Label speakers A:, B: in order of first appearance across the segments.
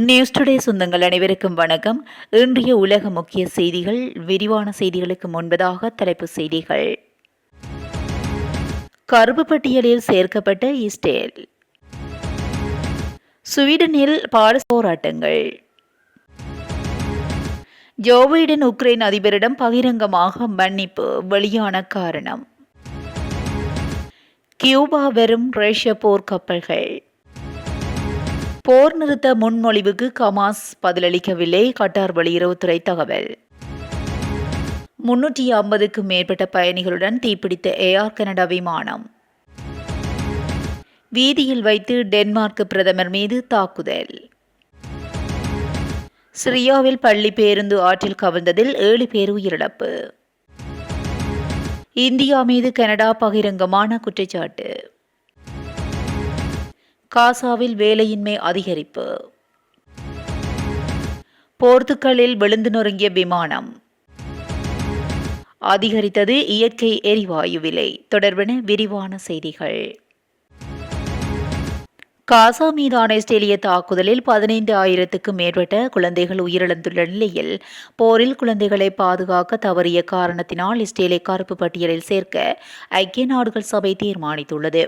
A: News today சொந்தங்கள் அனைவருக்கும் வணக்கம். இன்றைய உலக முக்கிய செய்திகள். விரிவான செய்திகளுக்கு முன்பதாக தலைப்புச் செய்திகள். கருப்பு பட்டியலில் சேர்க்கப்பட்ட இஸ்ரேல். ஸ்வீடனில் போராட்டங்கள். ஜோ பைடன் உக்ரைன் அதிபரிடம் பகிரங்கமாக மன்னிப்பு, வெளியான காரணம். கியூபா வெறும் ரஷ்ய போர்க்கப்பல்கள். போர் நிறுத்த முன்மொழிவுக்கு ஹமாஸ் பதிலளிக்கவில்லை. கட்டார் வெளியுறவுத்துறை தகவல். 350க்கும் மேற்பட்ட பயணிகளுடன் தீப்பிடித்த ஏர் கனடா விமானம். வீதியில் வைத்து டென்மார்க் பிரதமர் மீது தாக்குதல். சிரியாவில் பள்ளி பேருந்து ஆற்றில் கவிழ்ந்ததில் 7 பேர் உயிரிழப்பு. இந்தியா மீது கனடா பகிரங்கமான குற்றச்சாட்டு. காசாவில் வேலையின்மை அதிகரிப்பு. போர்த்துக்கலில் விழுந்து நொறுங்கிய விமானம். அதிகரித்தது இயற்கை எரிவாயு விலை. தொடர்பான விரிவான செய்திகள். காசா மீதான இஸ்ரேலிய தாக்குதலில் 15,000க்கும் மேற்பட்ட குழந்தைகள் உயிரிழந்துள்ள நிலையில் போரில் குழந்தைகளை பாதுகாக்க தவறிய காரணத்தினால் இஸ்ரேலை கருப்பு பட்டியலில் சேர்க்க ஐக்கிய நாடுகள் சபை தீர்மானித்துள்ளது.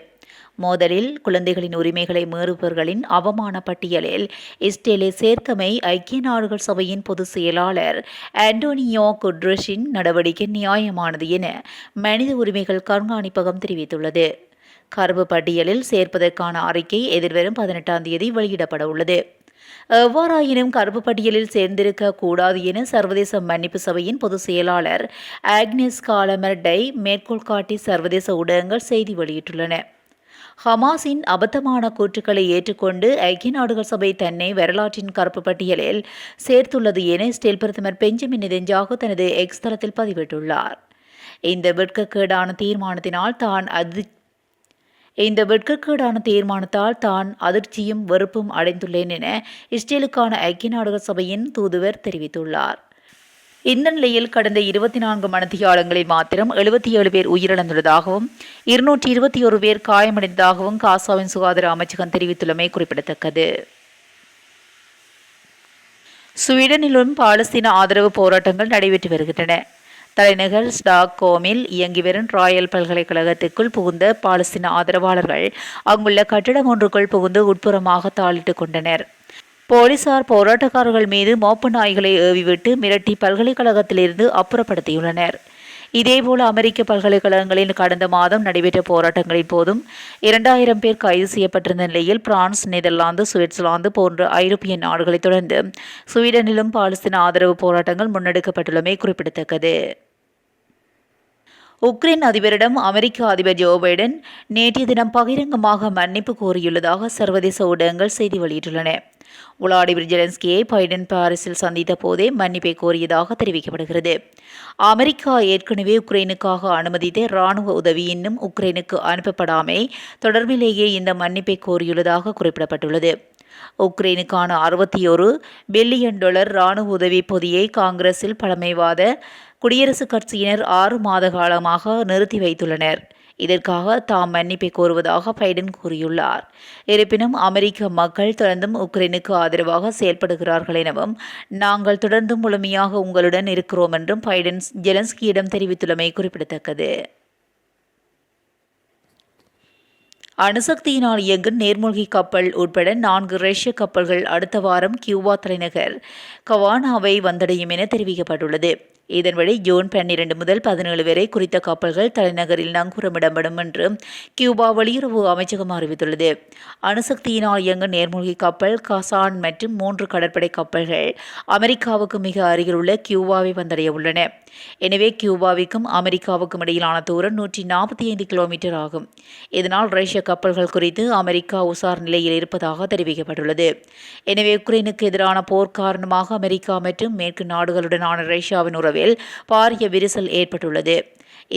A: மோதலில் குழந்தைகளின் உரிமைகளை மீறுபவர்களின் அவமான பட்டியலில் இஸ்ரேலை சேர்த்தமை ஐக்கிய நாடுகள் சபையின் பொதுச் செயலாளர் ஆண்டோனியோ குட்ரஸின் நடவடிக்கை நியாயமானது என மனித உரிமைகள் கண்காணிப்பகம் தெரிவித்துள்ளது. கருப்பு பட்டியலில் சேர்ப்பதற்கான அறிக்கை எதிர்வரும் 18ஆம் தேதி வெளியிடப்பட உள்ளது. எவ்வாறாயினும் கருப்பு பட்டியலில் சேர்ந்திருக்க கூடாது என சர்வதேச மன்னிப்பு சபையின் பொதுச் செயலாளர் ஆக்னெஸ் காலமர் டை மேற்கோள் காட்டி சர்வதேச ஊடகங்கள் செய்தி வெளியிட்டுள்ளன. ஹமாஸின் அபத்தமான கூற்றுக்களை ஏற்றுக்கொண்டு ஐக்கிய நாடுகள் சபை தன்னை வரலாற்றின் கருப்பு பட்டியலில் சேர்த்துள்ளது என இஸ்ரேல் பிரதமர் பெஞ்சமின் நெதன்யாகு தனது எக்ஸ் தளத்தில் பதிவிட்டுள்ளார். இந்த வெட்கக்கேடான தீர்மானத்தால் தான் அதிர்ச்சியும் வெறுப்பும் அடைந்துள்ளேன் என இஸ்ரேலுக்கான ஐக்கிய நாடுகள் சபையின் தூதுவர் தெரிவித்துள்ளார். இந்த நிலையில் கடந்த 24 மணித்தியாலங்களில் மாத்திரம் 77 பேர் உயிரிழந்துள்ளதாகவும் 221 பேர் காயமடைந்ததாகவும் காசாவின் சுகாதார அமைச்சகம் தெரிவித்துள்ளமை குறிப்பிடத்தக்கது. ஸ்வீடனிலும் பாலஸ்தீன ஆதரவு போராட்டங்கள் நடைபெற்று வருகின்றன. தலைநகர் ஸ்டாக்ஹோமில் இயங்கி வரும் ராயல் பல்கலைக்கழகத்திற்குள் புகுந்த பாலஸ்தீன ஆதரவாளர்கள் அங்குள்ள கட்டிடம் ஒன்றுக்குள் புகுந்து உட்புறமாக தாளிட்டுக் கொண்டனர். போலீசார் போராட்டக்காரர்கள் மீது மோப்ப நாய்களை ஏவிவிட்டு மிரட்டி பல்கலைக்கழகத்திலிருந்து அப்புறப்படுத்தியுள்ளனர். இதேபோல அமெரிக்க பல்கலைக்கழகங்களில் கடந்த மாதம் நடைபெற்ற போராட்டங்களின் போதும் 2000 பேர் கைது செய்யப்பட்டிருந்த நிலையில் பிரான்ஸ், நெதர்லாந்து, சுவிட்சர்லாந்து போன்ற ஐரோப்பிய நாடுகளைத் தொடர்ந்து ஸ்வீடனிலும் பாலஸ்தீன ஆதரவு போராட்டங்கள் முன்னெடுக்கப்பட்டுள்ளமை குறிப்பிடத்தக்கது. உக்ரைன் அதிபரிடம் அமெரிக்க அதிபர் ஜோ பைடன் நேற்றைய தினம் பகிரங்கமாக மன்னிப்பு கோரியுள்ளதாக சர்வதேச ஊடகங்கள் செய்தி வெளியிட்டுள்ளன. விளாடிமிர் ஜெலன்ஸ்கியை பைடன் பாரிஸில் சந்தித்த போதே மன்னிப்பை கோரியதாக தெரிவிக்கப்படுகிறது. அமெரிக்கா ஏற்கனவே உக்ரைனுக்காக அனுமதித்த இராணுவ உதவி இன்னும் உக்ரைனுக்கு அனுப்பப்படாமை தொடர்பிலேயே இந்த மன்னிப்பை கோரியுள்ளதாக குறிப்பிடப்பட்டுள்ளது. உக்ரைனுக்கான $61 பில்லியன் இராணுவ உதவி பொதியை காங்கிரஸில் பழமைவாத குடியரசுக் கட்சியினர் 6 மாத காலமாக நிறுத்தி வைத்துள்ளனர். இதற்காக தாம் மன்னிப்பை கோருவதாக பைடன் கூறியுள்ளார். இருப்பினும் அமெரிக்க மக்கள் தொடர்ந்தும் உக்ரைனுக்கு ஆதரவாக செயல்படுகிறார்கள் எனவும் நாங்கள் தொடர்ந்தும் முழுமையாக உங்களுடன் இருக்கிறோம் என்றும் பைடன் ஜெலன்ஸ்கியிடம் தெரிவித்துள்ளமை குறிப்பிடத்தக்கது. அணுசக்தியினால் இயங்கும் நீர்மூழ்கி கப்பல் உட்பட 4 ரஷ்ய கப்பல்கள் அடுத்த வாரம் கியூபா தலைநகர் கவானாவை வந்தடையும் என தெரிவிக்கப்பட்டுள்ளது. இதன்படி ஜூன் 12 முதல் 17 வரை குறித்த கப்பல்கள் தலைநகரில் நங்கூரமிடப்படும் என்று கியூபா வெளியுறவு அமைச்சகம் அறிவித்துள்ளது. அணுசக்தியினால் இயங்கும் நீர்மூழ்கி கப்பல் கசான் மற்றும் 3 கடற்படை கப்பல்கள் அமெரிக்காவுக்கு மிக அருகில் உள்ள கியூபாவை வந்தடைய உள்ளன. எனவே கியூபாவிற்கும் அமெரிக்காவுக்கும் இடையிலான தூரம் 145 கிலோமீட்டர் ஆகும். இதனால் ரஷ்ய கப்பல்கள் குறித்து அமெரிக்கா உசார் நிலையில் இருப்பதாக தெரிவிக்கப்பட்டுள்ளது. எனவே உக்ரைனுக்கு எதிரான போர் காரணமாக அமெரிக்கா மற்றும் மேற்கு நாடுகளுடனான ரஷ்யாவின் உறவில் பாரிய விரிசல் ஏற்பட்டுள்ளது.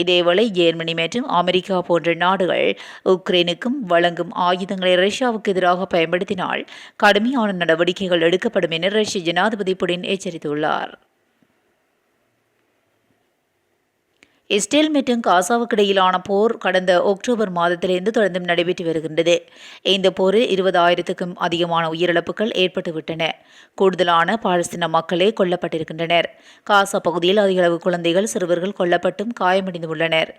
A: இதேவேளை ஜெர்மனி மற்றும் அமெரிக்கா போன்ற நாடுகள் உக்ரைனுக்கும் வழங்கும் ஆயுதங்களை ரஷ்யாவுக்கு எதிராக பயன்படுத்தினால் கடுமையான நடவடிக்கைகள் எடுக்கப்படும் என ரஷ்ய ஜனாதிபதி புடின் எச்சரித்துள்ளார். இஸ்ரேல் மற்றும் காசாவுக்கு இடையிலான போர் கடந்த அக்டோபர் மாதத்திலிருந்து தொடர்ந்து நடைபெற்று வருகின்றது. இந்த போரில் 20,000க்கும் அதிகமான உயிரிழப்புகள் ஏற்பட்டுவிட்டன. கூடுதலான பாலஸ்தீன மக்களே கொல்லப்பட்டிருக்கின்றனர். காசா பகுதியில் அதிகளவு குழந்தைகள், சிறுவர்கள் கொல்லப்பட்டும் காயமடைந்துள்ளனர்.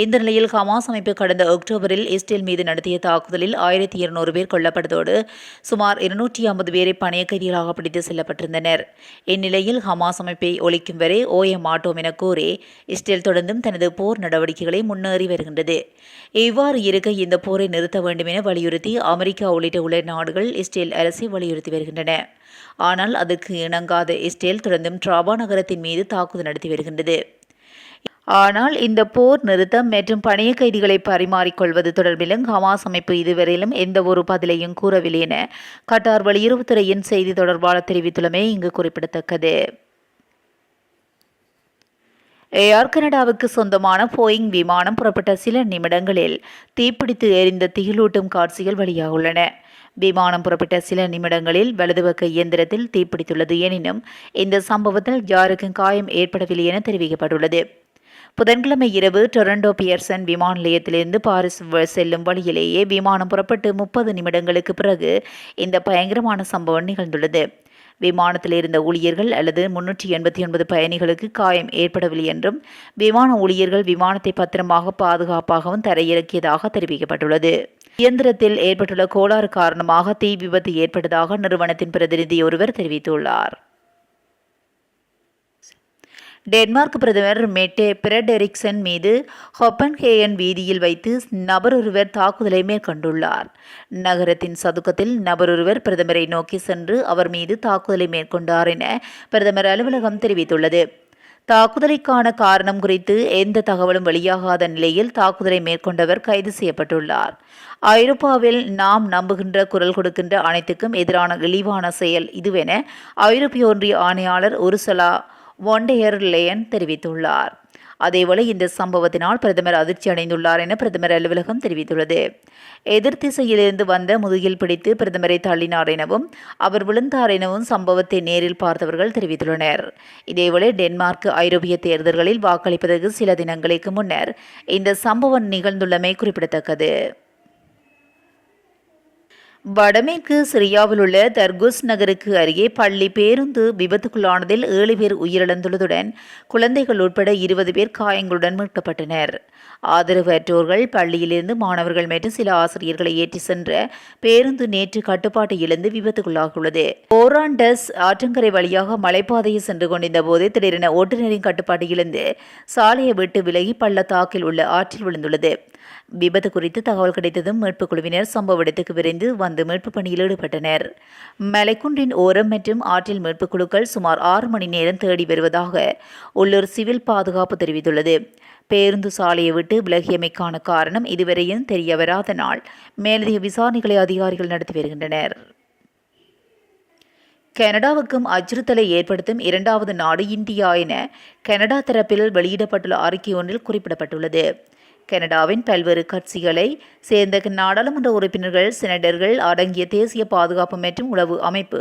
A: இந்த நிலையில் ஹமாஸ் அமைப்பு கடந்த அக்டோபரில் இஸ்ரேல் மீது நடத்திய தாக்குதலில் 1200 பேர் கொல்லப்பட்டதோடு சுமார் 250 பேரை பணைய கைதிகளாக பிடித்து செல்லப்பட்டிருந்தனர். இந்நிலையில் ஹமாஸ் அமைப்பை ஒழிக்கும் வரை ஓய மாட்டோம் என கூறி இஸ்ரேல் தொடர்ந்து தனது போர் நடவடிக்கைகளை முன்னேறி வருகின்றது. இவ்வாறு இருக்க இந்த போரை நிறுத்த வேண்டும் என வலியுறுத்தி அமெரிக்கா உள்ளிட்ட உலக நாடுகள் இஸ்ரேல் அரசை வலியுறுத்தி வருகின்றன. ஆனால் அதற்கு இணங்காத இஸ்ரேல் தொடர்ந்தும் ராபா நகரத்தின் மீது தாக்குதல் நடத்தி வருகின்றது. ஆனால் இந்த போர் நிறுத்தம் மற்றும் பணைய கைதிகளை பரிமாறிக்கொள்வது தொடர்பிலும் ஹமாஸ் அமைப்பு இதுவரையிலும் எந்தவொரு பதிலையும் கூறவில்லை என கட்டார் வெளியுறவுத்துறையின் செய்தி தொடர்பாளர் தெரிவித்துள்ளமை இங்கு குறிப்பிடத்தக்கது. ஏர் கனடாவுக்கு சொந்தமான போயிங் விமானம் புறப்பட்ட சில நிமிடங்களில் தீப்பிடித்து எரிந்த திகிலூட்டும் காட்சிகள் வெளியாகியுள்ளன. விமானம் புறப்பட்ட சில நிமிடங்களில் வலதுபக்க இயந்திரத்தில் தீப்பிடித்துள்ளது. எனினும் இந்த சம்பவத்தில் யாருக்கும் காயம் ஏற்படவில்லை என தெரிவிக்கப்பட்டுள்ளது. புதன்கிழமை இரவு டொரண்டோ பியர்சன் விமான நிலையத்திலிருந்து பாரிஸ் செல்லும் வழியிலேயே விமானம் புறப்பட்டு 30 நிமிடங்களுக்கு பிறகு இந்த பயங்கரமான சம்பவம் நிகழ்ந்துள்ளது. விமானத்தில் இருந்த ஊழியர்கள் அல்லது 389 பயணிகளுக்கு காயம் ஏற்படவில்லை என்றும் விமான ஊழியர்கள் விமானத்தை பத்திரமாக பாதுகாப்பாகவும் தரையிறக்கியதாக தெரிவிக்கப்பட்டுள்ளது. இயந்திரத்தில் ஏற்பட்டுள்ள கோளாறு காரணமாக தீ விபத்து ஏற்பட்டதாக நிறுவனத்தின் பிரதிநிதி ஒருவர் தெரிவித்துள்ளார். டென்மார்க் பிரதமர் மெட்டே பிரடெரிக்சன் மீது ஹொப்பன்ஹேயன் வீதியில் வைத்து நபரொருவர் தாக்குதலை மேற்கொண்டுள்ளார். நகரத்தின் சதுக்கத்தில் நபரொருவர் பிரதமரை நோக்கி சென்று அவர் மீது தாக்குதலை மேற்கொண்டார் என பிரதமர் அலுவலகம் தெரிவித்துள்ளது. தாக்குதலுக்கான காரணம் குறித்து எந்த தகவலும் வெளியாகாத நிலையில் தாக்குதலை மேற்கொண்டவர் கைது செய்யப்பட்டுள்ளார். ஐரோப்பாவில் நாம் நம்புகின்ற குரல் கொடுக்கின்ற அனைத்துக்கும் எதிரான இழிவான செயல் இதுவென ஐரோப்பிய ஒன்றிய ஆணையாளர் உர்சுலா வாண்டெர் லேயன் தெரிவித்துள்ளார். அதேவேளை இந்த சம்பவத்தினால் பிரதமர் அதிர்ச்சி அடைந்துள்ளார் என பிரதமர் அலுவலகம் தெரிவித்துள்ளது. எதிர்த்திசையிலிருந்து வந்த முதுகில் பிடித்து பிரதமரை தள்ளினார் எனவும் அவர் விழுந்தார் எனவும் சம்பவத்தை நேரில் பார்த்தவர்கள் தெரிவித்துள்ளனர். இதேவேளை டென்மார்க் ஐரோப்பிய தேர்தல்களில் வாக்களிப்பதற்கு சில தினங்களுக்கு முன்னர் இந்த சம்பவம் நிகழ்ந்துள்ளமை குறிப்பிடத்தக்கது. வடமேற்கு சிரியாவில் உள்ள தர்குஸ் நகருக்கு அருகே பள்ளி பேருந்து விபத்துக்குள்ளானதில் 7 பேர் உயிரிழந்துள்ளதுடன் குழந்தைகள் உட்பட 20 பேர் காயங்களுடன் மீட்கப்பட்டனர். ஆதரவு அற்றோர்கள் பள்ளியிலிருந்து மாணவர்கள் மற்றும் சில ஆசிரியர்களை ஏற்றி சென்ற பேருந்து நேற்று கட்டுப்பாட்டை இழந்து விபத்துக்குள்ளாகியுள்ளது. ஓராண்டஸ் ஆற்றங்கரை வழியாக மலைப்பாதையை சென்று கொண்டிருந்த போது திடீரென ஓட்டுநரின் கட்டுப்பாட்டை இழந்து சாலையை விட்டு விலகி பள்ளத்தாக்கில் உள்ள ஆற்றில் விழுந்துள்ளது. விபத்து குறித்து தகவல் கிடைத்ததும் மீட்புக் குழுவினர் சம்பவ இடத்துக்கு விரைந்து வந்து மீட்புப் பணியில் ஈடுபட்டனர். மலைக்குன்றின் ஓரம் மற்றும் ஆற்றில் மீட்புக் குழுக்கள் சுமார் 6 மணி நேரம் தேடி வருவதாக உள்ளூர் சிவில் பாதுகாப்பு தெரிவித்துள்ளது. பேருந்து சாலையை விட்டு விலகியமைக்கான காரணம் இதுவரையும் தெரியவராத நாள் மேலதிக விசாரணைகளை அதிகாரிகள் நடத்தி வருகின்றனர். கனடாவுக்கும் அச்சுறுத்தலை ஏற்படுத்தும் 2வது நாடு இந்தியா என கனடா தரப்பில் வெளியிடப்பட்டுள்ள அறிக்கை ஒன்றில் குறிப்பிடப்பட்டுள்ளது. கனடாவின் பல்வேறு கட்சிகளை சேர்ந்த நாடாளுமன்ற உறுப்பினர்கள், செனட்டர்கள் அடங்கிய தேசிய பாதுகாப்பு மற்றும் உளவு அமைப்பு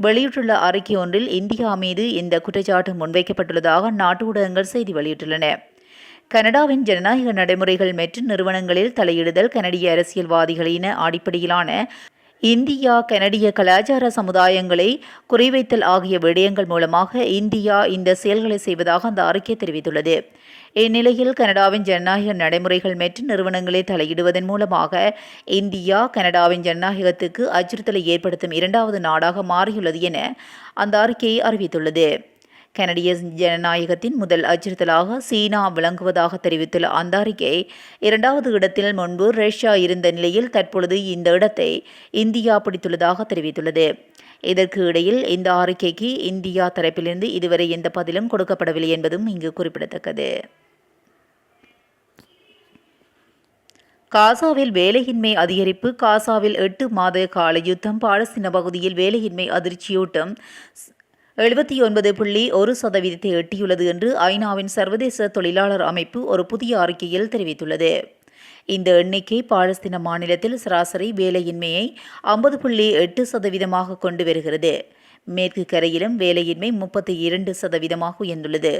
A: வெளியிட்டுள்ள அறிக்கை ஒன்றில் இந்தியா மீது இந்த குற்றச்சாட்டு முன்வைக்கப்பட்டுள்ளதாக நாட்டு ஊடகங்கள் செய்தி வெளியிட்டுள்ளன. கனடாவின் ஜனநாயக நடைமுறைகள் மற்றும் நிறுவனங்களில் தலையிடுதல், கனடிய அரசியல்வாதிகளின் அடிப்படையிலான இந்தியா கனடிய கலாச்சார சமுதாயங்களை குறிவைத்தல் ஆகிய விடயங்கள் மூலமாக இந்தியா இந்த செயல்களை செய்வதாக அந்த அறிக்கை தெரிவித்துள்ளது. இந்நிலையில் கனடாவின் ஜனநாயக நடைமுறைகள் மற்றும் நிறுவனங்களை தலையிடுவதன் மூலமாக இந்தியா கனடாவின் ஜனநாயகத்துக்கு அச்சுறுத்தலை ஏற்படுத்தும் 2வது நாடாக மாறியுள்ளது என அந்த அறிக்கையை அறிவித்துள்ளது. கனடிய ஜனநாயகத்தின் முதல் அச்சுறுத்தலாக சீனா விளங்குவதாக தெரிவித்துள்ள அந்த அறிக்கை 2வது இடத்தில் முன்பு ரஷ்யா இருந்த நிலையில் தற்பொழுது இந்த இடத்தை இந்தியா பிடித்துள்ளதாக தெரிவித்துள்ளது. இதற்கு இடையில் இந்த அறிக்கைக்கு இந்தியா தரப்பிலிருந்து இதுவரை எந்த பதிலும் கொடுக்கப்படவில்லை என்பதும் இங்கு குறிப்பிடத்தக்கது. காசாவில் வேலையின்மை அதிகரிப்பு. காசாவில் 8 மாத கால யுத்தம் பாலஸ்தீன பகுதியில் வேலையின்மை அதிர்ச்சியூட்டம் 79.1% எட்டியுள்ளது என்று ஐநாவின் சர்வதேச தொழிலாளர் அமைப்பு ஒரு புதிய அறிக்கையில் தெரிவித்துள்ளது. இந்த எண்ணிக்கை பாலஸ்தீன மாநிலத்தில் சராசரி வேலையின்மையை 50.8% கொண்டு வருகிறது. மேற்கு கரையிலும் வேலையின்மை 32% உயர்ந்துள்ளது.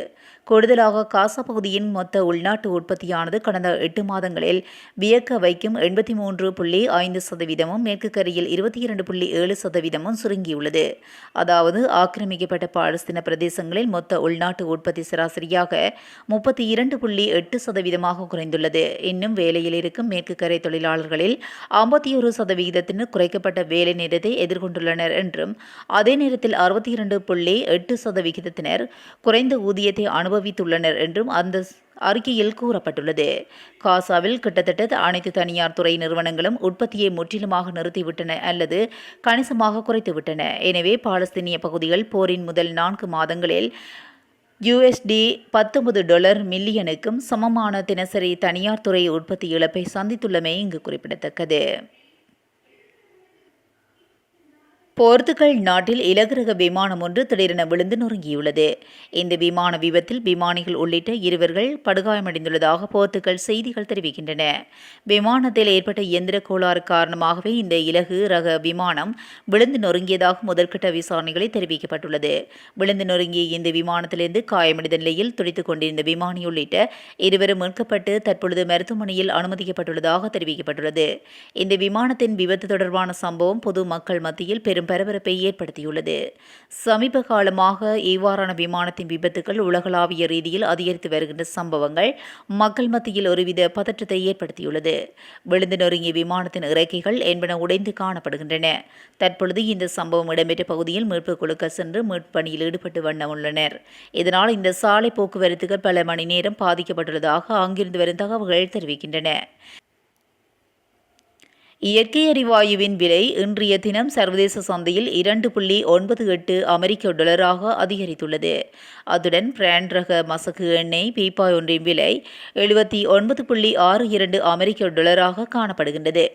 A: கூடுதலாக காசா பகுதியின் மொத்த உள்நாட்டு உற்பத்தியானது கடந்த 8 மாதங்களில் வியக்க வைக்கும் 83.5%, மேற்கு கரையில் 22.7% சுருங்கியுள்ளது. அதாவது ஆக்கிரமிக்கப்பட்ட பாலஸ்தீன பிரதேசங்களில் மொத்த உள்நாட்டு உற்பத்தி சராசரியாக 32.8% குறைந்துள்ளது. இன்னும் வேலையில் இருக்கும் மேற்கு கரை தொழிலாளர்களில் 51% குறைக்கப்பட்ட வேலை நேரத்தை எதிர்கொண்டுள்ளனர் என்றும், அதே நேரத்தில் 62.8% குறைந்த ஊதியத்தை அனுபவித்துள்ளனர் என்றும் அந்த அறிக்கையில் கூறப்பட்டுள்ளது. காசாவில் கிட்டத்தட்ட அனைத்து தனியார் துறை நிறுவனங்களும் உற்பத்தியை முற்றிலுமாக நிறுத்திவிட்டன அல்லது கணிசமாக குறைத்துவிட்டன. எனவே பாலஸ்தீனிய பகுதிகள் போரின் முதல் 4 மாதங்களில் $19 மில்லியனுக்கும் சமமான தினசரி தனியார் துறை உற்பத்தி இழப்பை சந்தித்துள்ளமை இங்கு குறிப்பிடத்தக்கது. போர்த்துகல் நாட்டில் இலகுரக விமானம் ஒன்று திடீரென விழுந்து நொறுங்கியுள்ளது. இந்த விமான விபத்தில் விமானிகள் உள்ளிட்ட 2 படுகாயமடைந்துள்ளதாக போர்த்துகல் செய்திகள் தெரிவிக்கின்றன. விமானத்தில் ஏற்பட்ட இயந்திர கோளாறு காரணமாகவே இந்த இலகு ரக விமானம் விழுந்து நொறுங்கியதாக முதற்கட்ட விசாரணைகளில் தெரிவிக்கப்பட்டுள்ளது. விழுந்து நொறுங்கிய இந்த விமானத்திலிருந்து காயமடைந்த நிலையில் துடித்துக் கொண்டிருந்த விமானி உள்ளிட்ட 2 மீட்கப்பட்டு தற்பொழுது மருத்துவமனையில் அனுமதிக்கப்பட்டுள்ளதாக தெரிவிக்கப்பட்டுள்ளது. இந்த விமானத்தின் விபத்து தொடர்பான சம்பவம் பொது மக்கள் மத்தியில் பெரும் பரபரப்பை ஏற்படுத்தியுள்ளது. சமீப காலமாக இவ்வாறான விமானத்தின் விபத்துகள் உலகளாவிய ரீதியில் அதிகரித்து வருகின்ற சம்பவங்கள் மக்கள் மத்தியில் ஒருவித பதற்றத்தை ஏற்படுத்தியுள்ளது. விழுந்து நொறுங்கிய விமானத்தின் இறக்கைகள் என்பன உடைந்து காணப்படுகின்றன. தற்பொழுது இந்த சம்பவம் இடம்பெற்ற பகுதியில் மீட்புக் குழுக்கள் சென்று மீட்பு பணியில் ஈடுபட்டு உள்ளனர். இதனால் இந்த சாலை போக்குவரத்துகள் பல மணி நேரம் பாதிக்கப்பட்டுள்ளதாக அங்கிருந்து வரும் தகவல்கள் தெரிவிக்கின்றன. இயற்கை எரிவாயுவின் விலை இன்றைய தினம் சர்வதேச சந்தையில் $2.98 அதிகரித்துள்ளது. அதுடன் பிராண்ட் ரக மசகு எண்ணெய் பீப்பாய் ஒன்றின் விலை $79.62 காணப்படுகின்றது.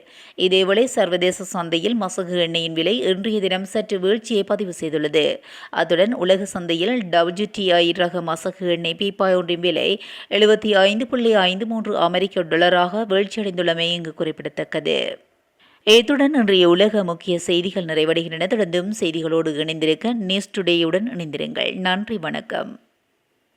A: இதேவேளை சர்வதேச சந்தையில் மசகு எண்ணெயின் விலை இன்றைய தினம் சற்று வீழ்ச்சியை பதிவு செய்துள்ளது. அதுடன் உலக சந்தையில் WTI ரக மசகு எண்ணெய் பீப்பாய் ஒன்றின் விலை $75.53 வீழ்ச்சியடைந்துள்ளமை இங்கு குறிப்பிடத்தக்கது. இத்துடன் இன்றைய உலக முக்கிய செய்திகள் நிறைவடைகின்றன. தொடர்ந்தும் செய்திகளோடு இணைந்திருக்க நியூஸ் டுடேயுடன் இணைந்திருங்கள். நன்றி, வணக்கம்.